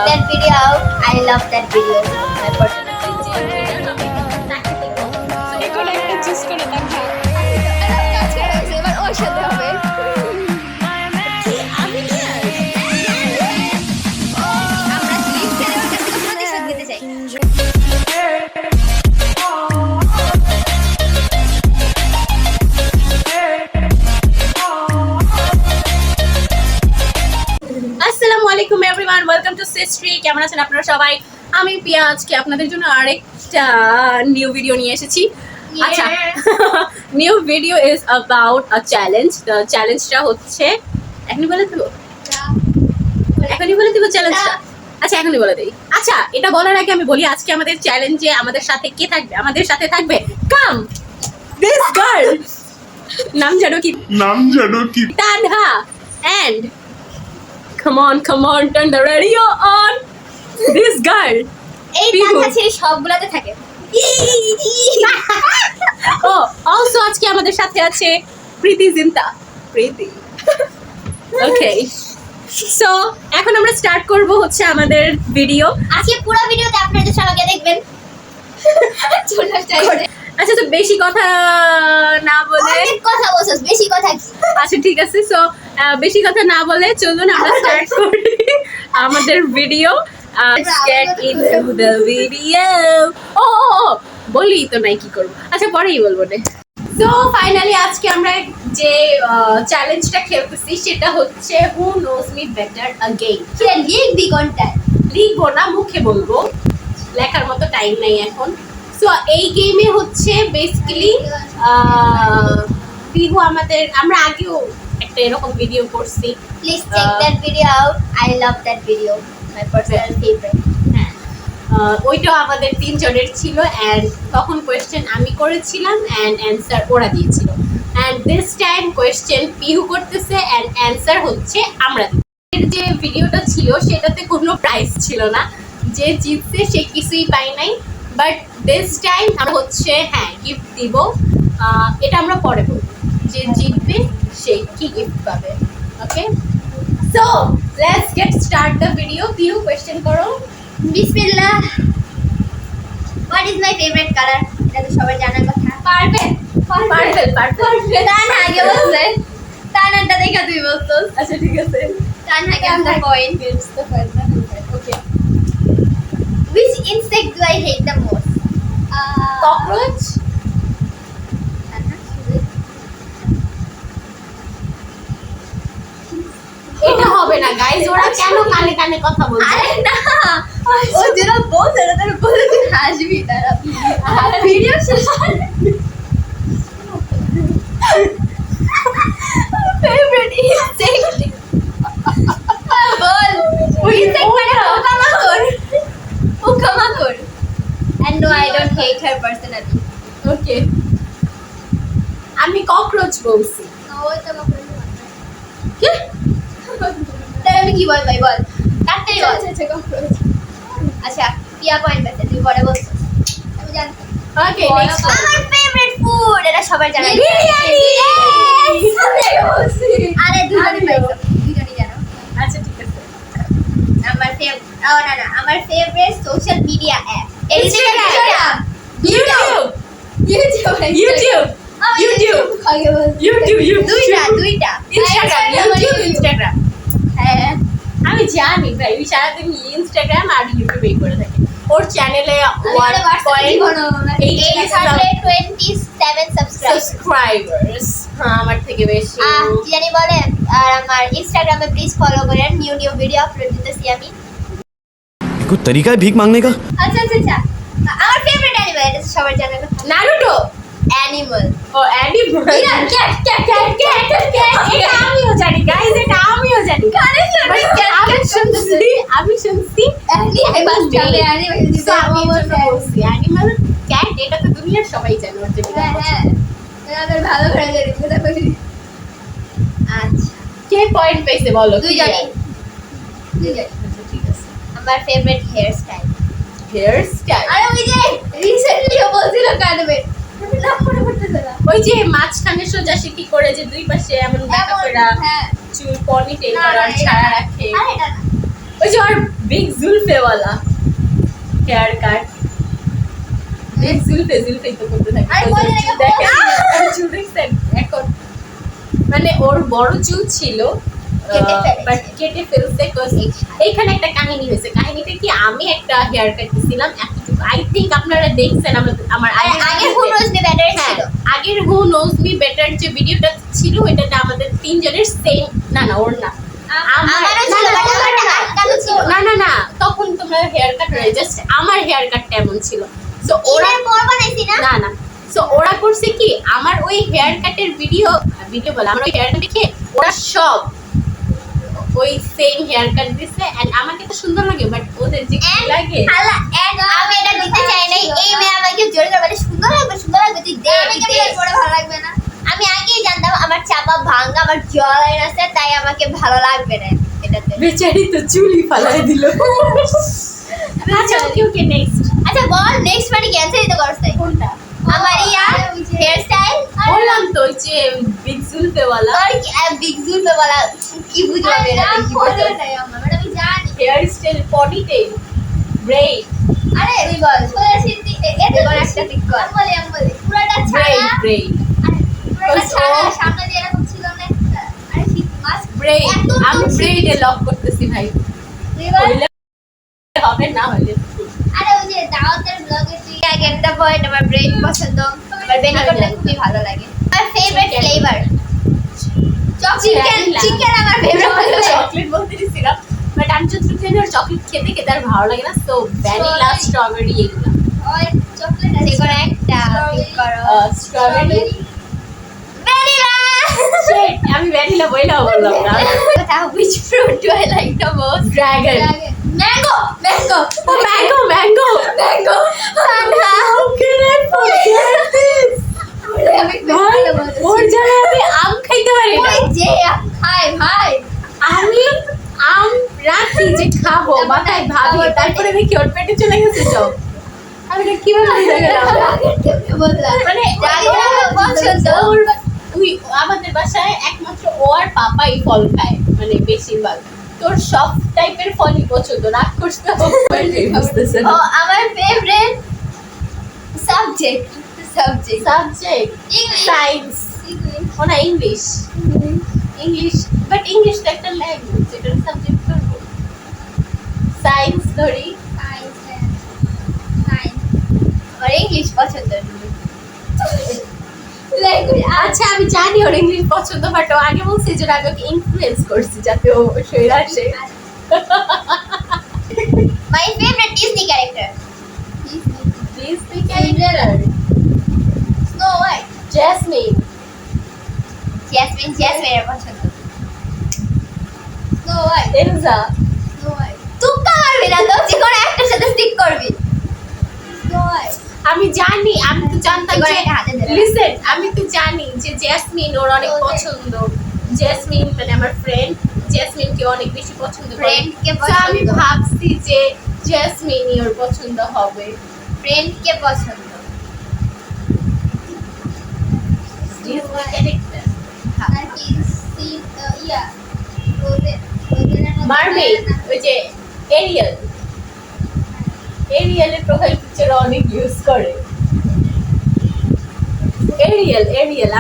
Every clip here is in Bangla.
that video out. I love that video. My personal এখন একটা চুজ করে দেখা এবার ওর সাথে হবে আমরা স্লিপ ছেড়ে ওর কাছে প্রতিশোধ নিতে চাই আসসালামু আলাইকুম এভরিওয়ান, ওয়েলকাম টু সিস্ট্রি। কেমন আছেন আপনারা সবাই? আমি পিয়া আজকে আপনাদের জন্য আরেকটা নিউ ভিডিও নিয়ে এসেছি। আচ্ছা, new video is about a challenge. চ্যালেঞ্জটা হচ্ছে এখনই বলে দেবো চ্যালেঞ্জটা। আচ্ছা, এখনই বলে দিই। আচ্ছা, এটা বলার আগে আমি বলি আজকে আমাদের চ্যালেঞ্জে আমাদের সাথে কে থাকবে? আমাদের সাথে থাকবে কাম দিস গার্ল, নাম জানো কি Tanha. And come on, turn the radio on. This girl. এই টাকা ছেড়ে সবগুলাতে থাকে। Oh, also আজকে আমাদের সাথে আছে প্রীতি জিন্তা। প্রীতি। Okay. So, এখন আমরা স্টার্ট করব হচ্ছে আমাদের ভিডিও। আজকে পুরো ভিডিওতে আপনারা সবাই দেখবেন। চলে যাচ্ছে। আচ্ছা, তো বেশি কথা না বলে অনেক কথা বলছস, বেশি কথা কি? আচ্ছা, ঠিক আছে। সো বেশি কথা না বলে চলুন আমরা স্টার্ট করি আমাদের video. Let's get into the video. ও বলি তো নাই কি করব। আচ্ছা, পরেই বলবো না। সো ফাইনালি আজকে আমরা যে চ্যালেঞ্জটা খেলতেছি সেটা হচ্ছে who knows me better again. সেটা লিখবি কোনটা? লিখবো না, মুখে বলবো, লেখার মতো টাইম নাই এখন। সো এই গেমে হচ্ছে বেসিক্যালি পিহু আমরা আগেও একটা এরকম ভিডিও করছি। Please check that video out. I love that video. My personal favorite. হ্যাঁ, ওইটাও আমাদের তিনজনের ছিল। অ্যান্ড তখন কোয়েশ্চেন আমি করেছিলাম অ্যান্ড অ্যান্সার ওরা দিয়েছিল। And this time question Pihu করতেছে অ্যান্ড অ্যান্সার হচ্ছে আমরা দিই। এর যে ভিডিওটা ছিল সেটাতে কোনো প্রাইজ ছিল না, যে জিতছে সে কিছুই পায় নাই। বাট দিস টাইম আমরা হচ্ছে গিফট দিব। এটা আমরা পরে বলবো যে জিতবে সে কি গিফট পাবে। Okay, so let's get start the video. Pihu question করো। Bismillah. What is my favorite color? এটা তো সবাই জানার কথা। পারবেল। তানহা আগে বলছে। তানহাটা দেখা তুই বলছস। আচ্ছা, ঠিক আছে। Tanha gets the point. Okay, Which insect do I hate the most? Cockroach. এটা হবে না গাইস, ওরা কেন কানে কানে কথা বলছে? আরে না, ও যেটা বলছে এটা তোর বলে তুই হাসবি তারা। ভিডিও শেষ ফেভারিট ইনসেক্ট বল। ইনসেক্ট মানে পোকামাকড়। And no, I don't hate her personally. ওকে, আমি ককরোচ বলছি। No, ওটা মাকড় না। কি? তাই আমি কি বল ভাই বল। কাটতেই বল। আচ্ছা ককরোচ। আচ্ছা, পিয়া পয়েন্ট পেতে তুই পরে বলছিস। আমি জানি। ওকে, নেক্সট। আমার ফেভারিট ফুড এটা সবাই জানে। বিরিয়ানি। আরে দুজনই পাইছো, দুজনই জানো। আচ্ছা, ঠিক আছে। আমার আমার favourite social media app Instagram, YouTube, YouTube দুইটা Instagram। হ্যাঁ, আমি জানি ভাই, ওই সারাদিন ইনস্টাগ্রাম আর ইউটিউবেই করে থাকে। ওর চ্যানেলে 1.27 সাবস্ক্রাইবার্স আমার থেকে বেশি। কি জানি বলে। আর আমার ইনস্টাগ্রামে প্লিজ ফলো করেন, নিউ ভিডিও আপলোড দিতেছি আমি। कोई तरीका है भीख मांगने का? আচ্ছা আমার ফেভারিট অ্যানিমেল এটা সবার জানার কথা। নারুটো। অ্যানিমেল ও অ্যানিমেল। ক্যাট। এটা আমিও জানি গাইস, এটা আমিও জানি। আমি শুনছি অ্যানিমেল ক্যাট, এটা তো দুনিয়ার সবাই জানে। ওর জন্য ভালো করে জানি। আচ্ছা, কে পয়েন্ট পেয়েছে বলো? দুইজনই। ঠিক আছে। আমার favourite hair style. Hair style, আরে ওই যে রিসেন্টলিও বলছিল কাটবে। নাম মনে পড়তেছে না। ওই যে মাঝখানে সোজা সে কি করে যে দুই পাশে এমন ব্যাকা কইরা হ্যাঁ, চুল পনিটেল না, করা না, ছাড়া রাখে। আরে এটা না। ওই যে আর big জুলফেওয়ালা hair cut, big Zulfe তো করতে থাকে। আরে বলে না, দেখেন, আমি চুল দেখছেন এখন, মানে ওর বড় চুল ছিল কেটে ফেলেছে। বাট কেটে ফেলছে। এইখানে একটা কাহিনী হয়েছে। কাহিনীটা কি, আমি একটা হেয়ার কাট দিছিলাম এতটুকু, আই থিঙ্ক আপনারা দেখছেন আমার আগে Who Knows Me Better ছিল। আগের হু নোজ মি বেটার যে ভিডিওটা ছিল ওইটাতে আমাদের তিনজনের সেম, না ওর না, আমারও ছিল, but আমারটা আটকানো ছিল। না তখন তোমরা হেয়ার কাট জাস্ট আমার হেয়ার কাটটা এমন ছিল। সো ওরা ওরা পর বানাইছি না? না সো ওরা করছে কি, আমার ওই হেয়ার কাটের ভিডিও বলে আমার ওই হেয়ার কাট দেখে ওরা সব ওই সেম হেয়ার কাট দিছে এন্ড আমাকে তো সুন্দর লাগে, বাট ওদের যে কি লাগে আল্লাহ, and আমি এটা দিতে চাই নাই। এই মেয়ে আমাকে জোর করে বলে সুন্দর লাগবে তুই দে, আমি কেন পরে ভালো লাগবে না? আমি আগেই জানতাম আমার চাপা ভাঙা, আমার জলাইন আছে, তাই আমাকে ভালো লাগবে না এটাতে। বেচারি তো চুলি ফালাই দিল। আচ্ছা ওকে নেক্সট। আচ্ছা বল, নেক্সট মানে ক্যান্সেল দিতে করছ তাই কোনটা? আমার হেয়ার স্টাইল বললাম তো ওই যে বিগ জুলফেওয়ালা আর বিগ জুল পে বলা কি বুঝলাম এটা কি বলতে নাই আমার, মানে আমি জানি। হেয়ার স্টাইল, পনিটেল, ব্রেড, আরে তুই বল সোজা সিদ্ধি এটা বল একটা ঠিক কর। আমি বলি পুরাটা ছাড়া, ব্রেড পুরাটা ছাড়া সামনে দিয়ে এরকম ছিল না একটা। আরে ঠিক মাস ব্রেড, আমি ব্রেডে লক করতেছি ভাই, হইলে হবে না হইলে। আরে ওই যে দাওয়াতের ব্লগে তুই আগে একটা পয়েন্ট, আমার ব্রেড পছন্দ, আমার বেনিকটটা খুবই ভালো লাগে। আমার ফেভারিট ফ্লেভার চিকেন আমার ফেভারিট চকলেট বলতে দিছিলাম, বাট আমি যতটুকু জানি ওর চকলেট খেতে খেতে আর ভালো লাগে না। সো ভ্যানিলা, স্ট্রবেরি এগুলো। ওই চকলেট আছে কোন একটা পিক করো। স্ট্রবেরি, ভ্যানিলা শিট, আমি ভ্যানিলা বইলাও বললাম না। কথা which fruit do I like the most? Dragon, Mango. ও mango, how can I forget this? আমি ভাই, ওর জায়গায় আমি আম খাইতে পারি না। ওই যে খাই ভাই আমি আম রাখি যে খাবো, মাথায় ভাবি, তারপরে দেখি ওর পেটে চলে গেছে সব। আমি এটা কিভাবে বুঝে গেলাম? মানে পছন্দ ওই আমাদের বাসায় একমাত্র ও আর পাপাই ফল খায়, মানে বেশিরভাগ। তোর সব টাইপের ফলই পছন্দ, রাগ করতে বুঝতেছে ও আমার favourite subject subject English. Science, ও না ইংলিশ, বাট ইংলিশ তো একটা ল্যাঙ্গুয়েজ, এটার সাবজেক্ট করবো। সায়েন্স ধরি, আর ইংলিশ পছন্দ আচ্ছা আমি জানি ওর ইংলিশ পছন্দ, বাট ও আগে বলছে যে আমি ওকে ইনফ্লুয়েন্স করছি যাতে ও সইরা আসে। My favourite Disney character Disney character, snow white. Jasmine, জেসমিনের পছন্দ স্নো হোয়াইট। এলজা, তুক্কা মারবি না তো, যে কোনো একটার সাথে স্টিক করবি। স্নো হোয়াইট আমি জানি, আমি তো জানতাম এবার যে একটা হাতে দে। লিসেন, আমি তো জানি যে জেসমিন ওর অনেক পছন্দ। জেসমিন মানে আমার ফ্রেন্ড, জেসমিনকে অনেক বেশি পছন্দ করে। ফ্রেন্ডকে So আমি পছন্দ, ভাবছি যে জেসমিনই ওর পছন্দ হবে। ফ্রেন্ডকে পছন্দ। ডিজনি ক্যারেক্টার, আর কি ইয়া ওদের মারমেড, ওই যে এরিয়ালের প্রোফাইল পিকচার অনেক ইউজ করে। এরিয়াল,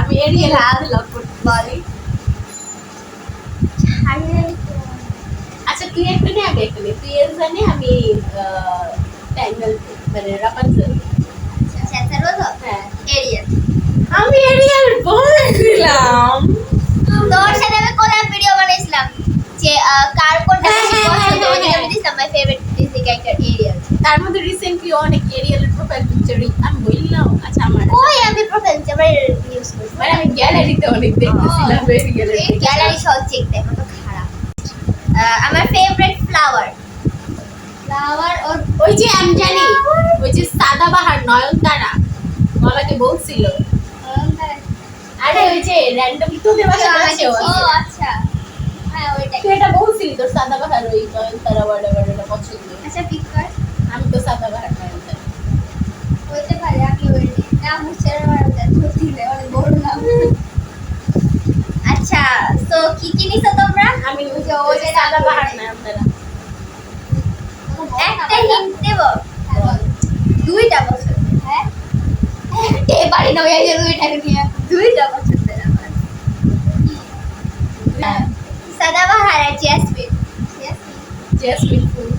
আমি এরিয়াল হাতে লক করতে পারি। আচ্ছা তুই একটা নে, আমি একটা নে, তুই এর জানে, আমি ট্যাঙ্গল মানে রাপানজেল। আচ্ছা বলো হ্যাঁ, এরিয়াল। আমি এরিয়াল বলে দিলাম। তোর সাথে আমি কোলাব ভিডিও বানাইছিলাম যে কার কোনটা বেশি পছন্দ, ওই আমি দিছিলাম my favourite Disney character Ariel. তার মধ্যে রিসেন্টলি অনেক এরিয়ালের প্রোফাইল পিকচারই আমি বললাম। আচ্ছা আমার ওই আমি প্রোফাইল আমার ইউজ করছি, মানে আমি গ্যালারিতে অনেক দেখতেছিলাম এরিয়ালের। এই গ্যালারি সব চেক দেখো তো খারাপ। আমার ফেভারিট ফ্লাওয়ার ওর ওই যে আমি জানি, ওই যে সাদাবাহার নয়নতারা আমাকে বলছিল। আরে ওই যে র্যান্ডমলি তোদের বাসায় আছে, ও আচ্ছা হ্যাঁ ওইটাই। তুই এটা বলছিলি তোর সাদাবাহার ওই নয়নতারা ওয়ার্ডার এটা পছন্দ। আচ্ছা পিক কর। আমি তো সাদাবাহার নয়নতারা। হইতে পারে আমি ওই নাম উচ্চারণ করাটা সত্যি না, অনেক বড় নাম। আচ্ছা তো কি কি নিছো তোমরা? আমি ওই যে সাদাবাহার নয়নতারা। একটা হিন্ট দেব, দুইটা বছর, হ্যাঁ এবারে না ওই যে দুইটাকে নিয়ে, দুইটা বছর ধরে আমার সাদাবাহার আর জেসমিন। জেসমিন ফুল।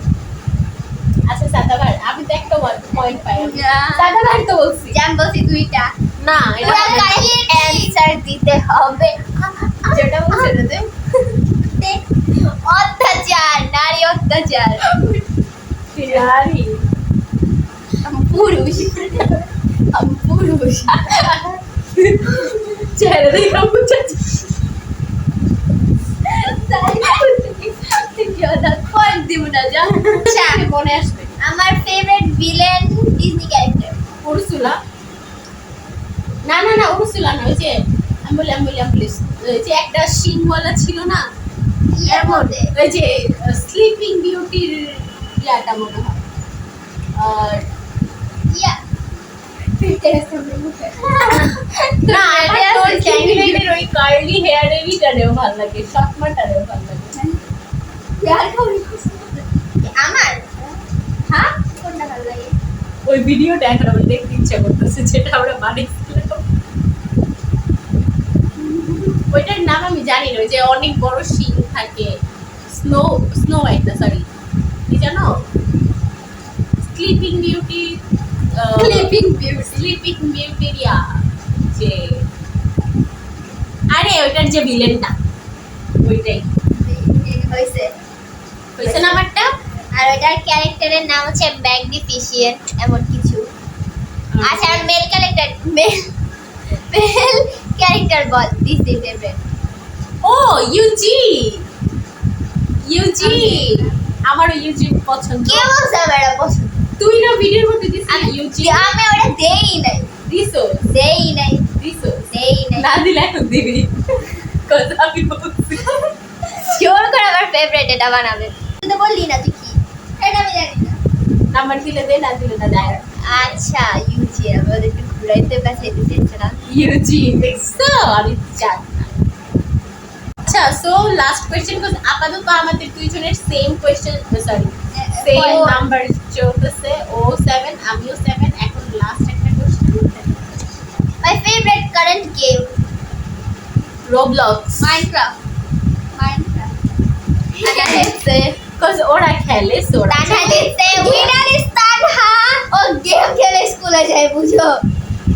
আচ্ছা সাদাবাহার, আমি তো একটা পয়েন্ট পাই। না। সাদাবাহার তো বলছি। জান বলছি দুইটা, না এটা পুরো কারেক্ট অ্যানসার দিতে হবে। যেটা বলছে না অত্যাচার, নারী অত্যাচার, নারী। পুরুষ, পুরুষ চেহারা দেখে বুঝা পয়েন্ট দিব না যা। মনে আসবে। আমার favourite villain Disney character. Ursula. না না না উরসুলা না, ওই যে আমি বললাম প্লিজ, ওই যে একটা শিংওয়ালা ছিল না, এর মধ্যে ওই যে স্লিপিং বিউটির ইয়াটা মনে হয়। আর ইয়া না এটা এটা তোর আছে, চ্যানেলের ওই কার্লি হেয়ারেরই টারেও ভালো লাগে, শর্টমাটারেও ভালো লাগে। আমার হ্যাঁ কোনটা ভালো লাগে? ওই ভিডিওটা এখন আমার দেখতে ইচ্ছা করতেছে, যেটা আমরা বানিয়েছিলাম। ওইটার নাম আমি জানি না, ওই যে অনেক বড় শিং থাকে। স্নো হোয়াইট না, সরি কি জানো, স্লিপিং বিউটি, স্লিপিং বিউটিরিয়া যে, আরে ওইটার যে ভিলেনটা ওইটাই হয়েছে। হয়েছে না আমারটা। আর ওটার ক্যারেক্টারের নাম হচ্ছে ম্যাগনিফিশিয়েন্ট এমন কিছু। আচ্ছা আর মেল ক্যারেক্টার, মেল ক্যারেক্টার বল ডিজনি ফেভারিট। ও ইউজি, ইউজি আমারও ইউজি পছন্দ। কে বলছে আমার এটা পছন্দ? তুই না ভিডিওর মধ্যে দিছিস ইউজি। আমি ওটা দেই নাই, দিছো দেই নাই, দিছো দেই নাই। না দিলে এখন দিবি, কথা আমি বলছি। জোর করে আমার ফেভারিট এটা বানাবে। তুই তো বললি না তুই কি, এটা আমি জানি না। নাম্বার দিলে দে, না দিলে না দেয়। আচ্ছা ইউজি, আমি ওদেরকে ঘুরাইতে কাছে দিতেছিলাম। ইউজি দেখছো, আমি জানি না। আচ্ছা সো লাস্ট কোয়েশ্চেন, বিকজ আপাতত আমাদের দুইজনের same question, sorry same number চলতেছে, ও 7 আমিও 7। এখন লাস্ট একটা question, my favourite current game Roblox. Minecraft. আচ্ছা হচ্ছে বিকজ ওরা খেলে, সো ওরা তানহা দিতে উইনার ইজ তানহা। ও গেম খেলে স্কুলে যায়, বুঝো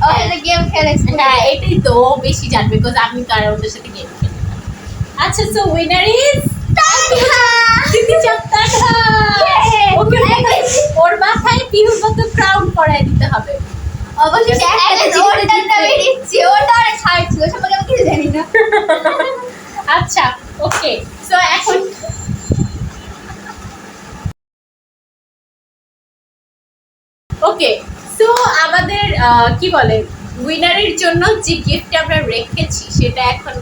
ও এটা গেম খেলে স্কুলে। হ্যাঁ এটাই তো ও বেশি জানবে, বিকজ আমি তো আর ওদের সাথে গেম খেলি না। আচ্ছা সো উইনার ইজ তানহা। দিদি চাপ্তাটা। ওকে ওর মাথায় পিহুর মতো ক্রাউন পরায় দিতে হবে। অবশ্যই একটা ওটার নামে দিচ্ছি, ওটা আর ছাড়ছি, ও সম্পর্কে আমি কিছু জানি না। আচ্ছা ওকে সো এখন ওকে সো আমাদের কি বলে উইনারের জন্য যে গিফট আমরা রেখেছি সেটা এখন।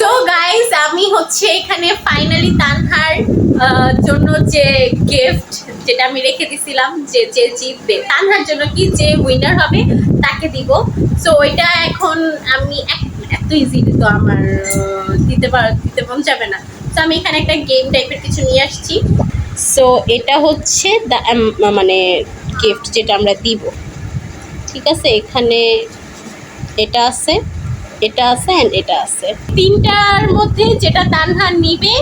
সো গাইস আমি হচ্ছে এখানে ফাইনালি তানহার জন্য যে গিফট যেটা আমি রেখে দিছিলাম, যে যে জিতবে তানহার জন্য কি যে উইনার হবে তাকে দিব। সো ওইটা এখন আমি এত ইজি তো আমার দিতে মন যাবে না। তো আমি এখানে একটা গেম টাইপের কিছু নিয়ে আসছি। সো এটা হচ্ছে মানে গিফট যেটা আমরা দিব, ঠিক আছে। এখানে এটা আছে, এটা আছে অ্যান্ড এটা আছে। তিনটার মধ্যে যেটা তানহা নিবে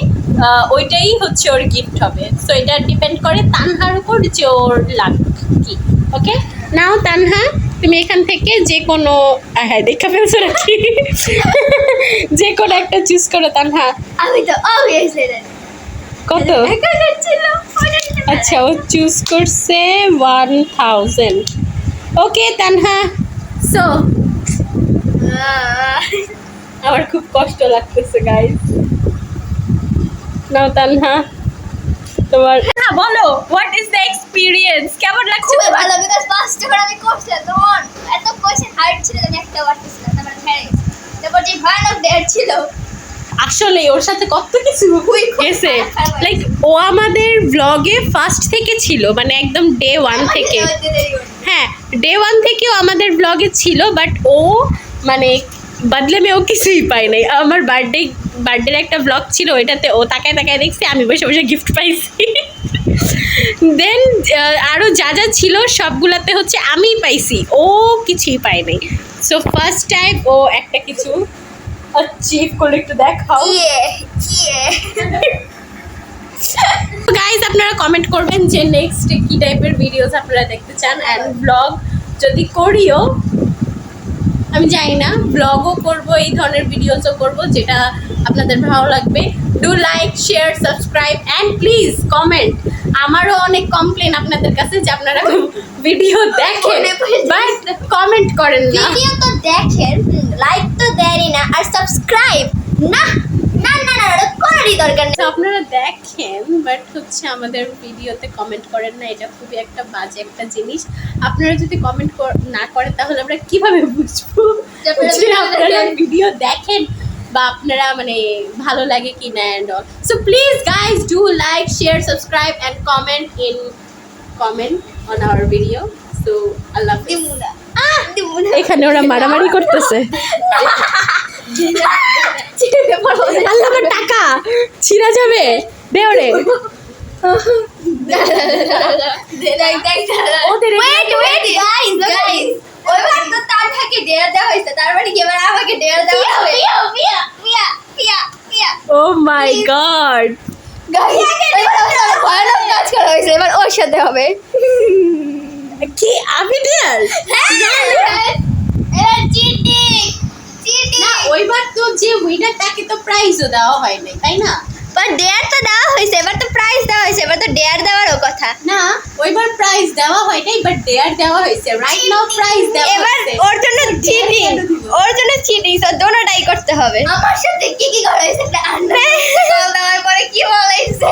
ওইটাই হচ্ছে ওর গিফট হবে। সো এটা ডিপেন্ড করে তানহার উপর যে ওর লাগ কি। ওকে নাও তানহা তুমি এখান থেকে যে কোনো, হ্যাঁ দেখা ফেলছো নাকি, যে কোনো একটা চুজ করো তানহা। আমি তো অবভিয়াসলি জানি কত? এখানে ছিল। আচ্ছা ও চুজ করছে 1000। ওকে তানহা সো আমার খুব কষ্ট লাগতেছে গাইস। নাও তানহা তোমার, হ্যাঁ বলো হোয়াট ইজ দ্য এক্সপিরিয়েন্স, কেমন লাগছে খুবই তোমার? ভালো, বিকজ ফার্স্ট যখন আমি করছিলাম তখন এত কোয়েশ্চেন হার্ড ছিল যে আমি একটা পারতেছিলাম না, মানে হ্যাঁ তারপর যে ভয়ানক ডেট ছিল। আসলে ওর সাথে কত কিছু গেছে, লাইক ও আমাদের ব্লগে ফার্স্ট থেকে ছিল, মানে একদম ডে 1 থেকে। হ্যাঁ ডে 1 থেকেও আমাদের ব্লগে ছিল, বাট ও মানে বদলে মেয়েও কিছুই পাই নাই। আমার বার্থডের একটা ব্লগ ছিল, ওইটাতে ও তাকায় তাকায় দেখছি, আমি বসে বসে গিফট পাইছি। দেন আরও যা যা ছিল সবগুলাতে হচ্ছে আমিই পাইছি, ও কিছুই পাইনি। সো ফার্স্ট টাইম ও একটা কিছু অ্যাচিভ করলে একটু দেখাও। গাইজ আপনারা কমেন্ট করবেন যে নেক্সট কি টাইপের ভিডিওস আপনারা দেখতে চান, অ্যান্ড ব্লগ যদি করিও আমি জানি না, ব্লগও করব, এই ধরনের ভিডিওসও করব, যেটা আপনাদের ভালো লাগবে। Do like, share, subscribe and please comment. আমারও অনেক কমপ্লেন আপনাদের কাছে যে আপনারা ভিডিও দেখেন বাট কমেন্ট করেন না। ভিডিও তো দেখেন, লাইক তো দেনই না, আর সাবস্ক্রাইব না না না না ওটা করারই দরকার নেই। তো আপনারা দেখেন বাট হচ্ছে আমাদের ভিডিওতে কমেন্ট করেন না, এটা খুবই একটা বাজে একটা জিনিস। আপনারা যদি কমেন্ট না করেন তাহলে আমরা কিভাবে বুঝবো যে আপনারা যে video আপনারা দেখেন? ভিডিও দেখেন বা আপনারা মানে ভালো লাগে কি না and all. So please guys do like, share, subscribe and comment on our video. So আল্লাহ হাফেজ। দিমুনা দিমুনা এখানে ওরা মারামারি করতেছে। আল্লাহ আমার টাকা ছিঁড়া যাবে, দে ওরে। ওদের ওয়েট ওয়েট গাইস গাইস ওইবার তো তার থেকে ডেয়ার দেওয়া হয়েছে, তার মানে কি এবার আমাকে ডেয়ার দেওয়া হবে? পিয়া পিয়া পিয়া পিয়া পিয়া ও মাই গড, গাইস এবার আমার ভয়ানক কাজ করা হয়েছে, এবার ওর সাথে হবে। কি আমি ডিয়ার এবার চিটিং চিটিং না, ওইবার তো যে উইনার তাকে তো প্রাইজও দেওয়া হয় নাই, তাই না? বাট ডেয়ার তো দেওয়া হয়েছে, এবার তো প্রাইজ দেওয়া হয়েছে, এবার তো ডেয়ার দেওয়ারও কথা। না, ওইবার প্রাইজ দেওয়া হয় নাই বাট ডেয়ার দেওয়া হয়েছে। রাইট নাও প্রাইজ দেওয়া এবার হয়েছে। ওর জন্য চিটিং, ওর জন্য চিটিং, তো দোনোটাই করতে হবে। আমার সাথে কি কি করা হয়েছে একটা আন্ডার কল দেওয়ার পরে কি বলাইছে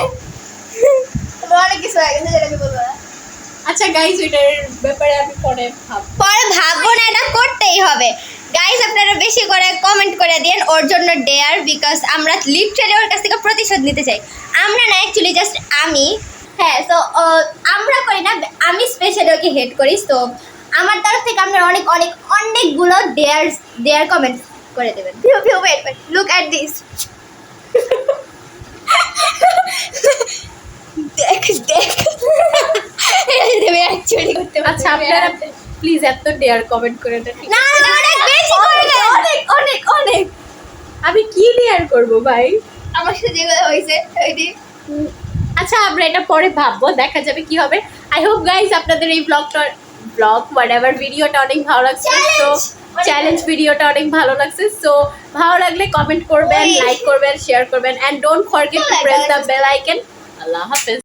অনেক কিছু হয়ে গেছে যেটা আমি বলবো না। আচ্ছা গাইজ, ওইটার ব্যাপারে আমি পরে ভাববো। পরে ভাববো না, এটা করতেই হবে। গাইস আপনারা বেশি করে কমেন্ট করে দিন ওর জন্য ডেয়ার, বিকজ আমরা লিটারালি ওর কাছ থেকে প্রতিশোধ নিতে চাই। আমরা না, অ্যাকচুয়ালি জাস্ট আমি, হ্যাঁ। তো আমরা করি না, আমি স্পেশালি ওকে হেড করি। তো আমার তরফ থেকে আপনারা অনেক অনেক অনেকগুলো ডেয়ার কমেন্ট করে দেবেন। ওয়েট লুক অ্যাট দিস, দেখ দেখ দেবে অ্যাকচুয়ালি করতে পারছি। আচ্ছা আপনারা প্লিজ এত ডেয়ার কমেন্ট করে দেন। না না অনেক বেশি করবেন, অনেক অনেক অনেক। আমি কি ডেয়ার করব ভাই? আমার সাথে যেগুলো হয়েছে ওইটি। আচ্ছা আমরা এটা পরে ভাববো, দেখা যাবে কি হবে। আই হোপ গাইজ আপনাদের এই ব্লগ হোয়াটএভার ভিডিওটা অনেক ভালো লাগছে। তো চ্যালেঞ্জ ভিডিওটা অনেক ভালো লাগছে। সো ভালো লাগলে কমেন্ট করবেন, লাইক করবেন, শেয়ার করবেন, and don't forget to press the bell icon. আল্লাহ হাফেজ।